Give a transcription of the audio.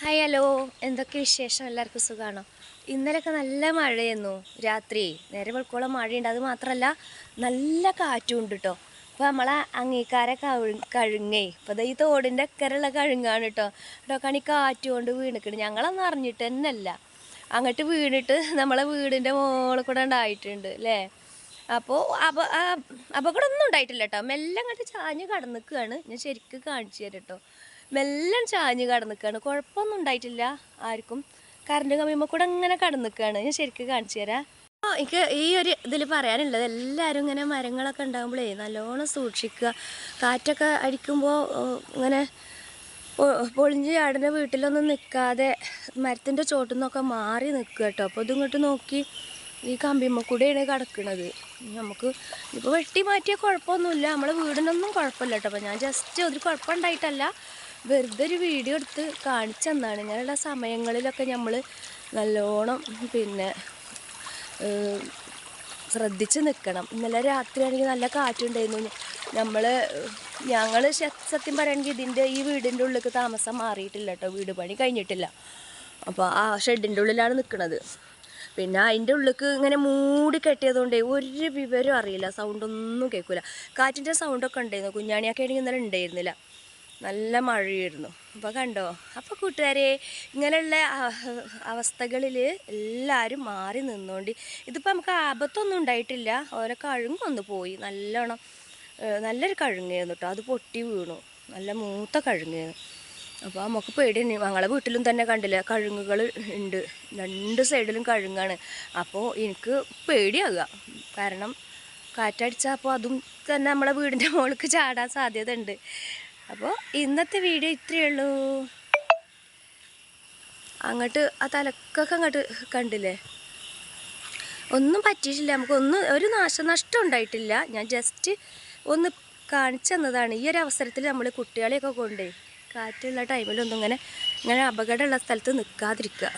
Hi hello, എന്തൊക്കെ വിശേഷം? എല്ലാവർക്കും സുഖമാണോ? ഇന്നലെയൊക്കെ നല്ല മഴയായിരുന്നു. രാത്രി നേരെ വെളുക്കോളം മഴയുണ്ട്. അത് മാത്രമല്ല നല്ല കാറ്റും ഉണ്ട് കേട്ടോ. അപ്പോൾ നമ്മളെ അങ്ങീക്കാരെ കഴുങ്ങേ ഇപ്പോൾ ഈ തോടിൻ്റെ അക്കരെയുള്ള കഴുങ്ങാണ് കേട്ടോ. കണി കാറ്റ് കൊണ്ട് വീണിക്കണ്. ഞങ്ങളൊന്നും അറിഞ്ഞിട്ട് തന്നെയല്ല, അങ്ങോട്ട് വീണിട്ട് നമ്മളെ വീടിൻ്റെ മുകളിൽ കൂടെ ഉണ്ടായിട്ടുണ്ട് അല്ലേ. അപ്പോൾ അപകടമൊന്നും ഉണ്ടായിട്ടില്ല കേട്ടോ. മെല്ലെ അങ്ങോട്ട് ചാഞ്ഞ് കടന്നിക്കുകയാണ്. ഞാൻ ശരിക്കും കാണിച്ചു തരാം കേട്ടോ. മെല്ലെ ചാഞ്ഞ് കടന്നിക്കുകയാണ്. കുഴപ്പമൊന്നും ഉണ്ടായിട്ടില്ല ആർക്കും. കറണ്ട് കമ്പിയുമ്പോൾ കൂടെ ഇങ്ങനെ കടന്നിക്കുകയാണ്. ഞാൻ ശരിക്കും കാണിച്ചു തരാം. അപ്പോൾ എനിക്ക് ഈ ഒരു ഇതിൽ പറയാനുള്ളത്, എല്ലാവരും ഇങ്ങനെ മരങ്ങളൊക്കെ ഉണ്ടാകുമ്പോഴേ നല്ലോണം സൂക്ഷിക്കുക. കാറ്റൊക്കെ അടിക്കുമ്പോൾ ഇങ്ങനെ പൊളിഞ്ഞ് ചാടുന്ന വീട്ടിലൊന്നും നിൽക്കാതെ മരത്തിൻ്റെ ചോട്ടിൽ നിന്നൊക്കെ മാറി നിൽക്കുക കേട്ടോ. അപ്പോൾ ഇതിങ്ങോട്ട് നോക്കി ഈ കമ്പിമ്മ കൂടെയാണ് കിടക്കുന്നത്. നമുക്ക് ഇപ്പോൾ വെട്ടി മാറ്റിയ കുഴപ്പമൊന്നുമില്ല, നമ്മളെ വീടിനൊന്നും കുഴപ്പമില്ല കേട്ടോ. അപ്പോൾ ഞാൻ ജസ്റ്റ് ഒരു കുഴപ്പമുണ്ടായിട്ടല്ല, വെറുതെ ഒരു വീഡിയോ എടുത്ത് കാണിച്ചു തന്നാണ്. ഇങ്ങനെയുള്ള സമയങ്ങളിലൊക്കെ നമ്മൾ നല്ലോണം ശ്രദ്ധിച്ച് നിൽക്കണം. ഇന്നലെ രാത്രിയാണെങ്കിൽ നല്ല കാറ്റുണ്ടായിരുന്നു. ഞങ്ങൾ സത്യം പറയുകയാണെങ്കിൽ ഈ വീടിൻ്റെ ഉള്ളിലേക്ക് താമസം മാറിയിട്ടില്ല കേട്ടോ. വീട് പണി കഴിഞ്ഞിട്ടില്ല. അപ്പോൾ ആ ഷെഡിൻ്റെ ഉള്ളിലാണ് നിൽക്കുന്നത്. പിന്നെ അതിൻ്റെ ഉള്ളിലേക്ക് ഇങ്ങനെ മൂടി കെട്ടിയതുകൊണ്ടേ ഒരു വിവരം അറിയില്ല, സൗണ്ടൊന്നും കേൾക്കില്ല. കാറ്റിൻ്റെ സൗണ്ടൊക്കെ ഉണ്ടായിരുന്നു. കുഞ്ഞാണിയൊക്കെ ആണെങ്കിൽ ഇന്നലെ ഉണ്ടായിരുന്നില്ല, നല്ല മഴയായിരുന്നു. അപ്പോൾ കണ്ടോ. അപ്പോൾ കൂട്ടുകാരെ, ഇങ്ങനെയുള്ള അവസ്ഥകളിൽ എല്ലാവരും മാറി നിന്നുകൊണ്ട്, ഇതിപ്പോൾ നമുക്ക് ആപത്തൊന്നും ഉണ്ടായിട്ടില്ല. ഓരോ കഴുങ്ങൊന്ന് പോയി, നല്ലൊരു കഴുങ്ങായിരുന്നു കേട്ടോ. അത് പൊട്ടി വീണു, നല്ല മൂത്ത കഴുങ്ങായിരുന്നു. അപ്പോൾ നമുക്ക് പേടിയാണ്. ഞങ്ങളെ വീട്ടിലും തന്നെ കണ്ടില്ല, കഴുങ്ങുകൾ ഉണ്ട്, രണ്ട് സൈഡിലും കഴുങ്ങാണ്. അപ്പോൾ എനിക്ക് പേടിയാകുക, കാരണം കാറ്റടിച്ചാൽ അപ്പോൾ അതും തന്നെ നമ്മളെ വീടിൻ്റെ മുകളിലേക്ക് ചാടാൻ സാധ്യത ഉണ്ട്. അപ്പോൾ ഇന്നത്തെ വീഡിയോ ഇത്രയേ ഉള്ളൂ. അങ്ങോട്ട് ആ തലക്കൊക്കെ അങ്ങോട്ട് കണ്ടില്ലേ, ഒന്നും പറ്റിയിട്ടില്ല. ഒരു നാശനഷ്ടം ഉണ്ടായിട്ടില്ല. ഞാൻ ജസ്റ്റ് ഒന്ന് കാണിച്ചു തന്നതാണ്. ഈ ഒരു അവസരത്തിൽ നമ്മൾ കുട്ടികളെയൊക്കെ കൊണ്ടേ കാറ്റുള്ള ടൈമിലൊന്നും ഇങ്ങനെ അപകടമുള്ള സ്ഥലത്ത് നിൽക്കാതിരിക്കുക.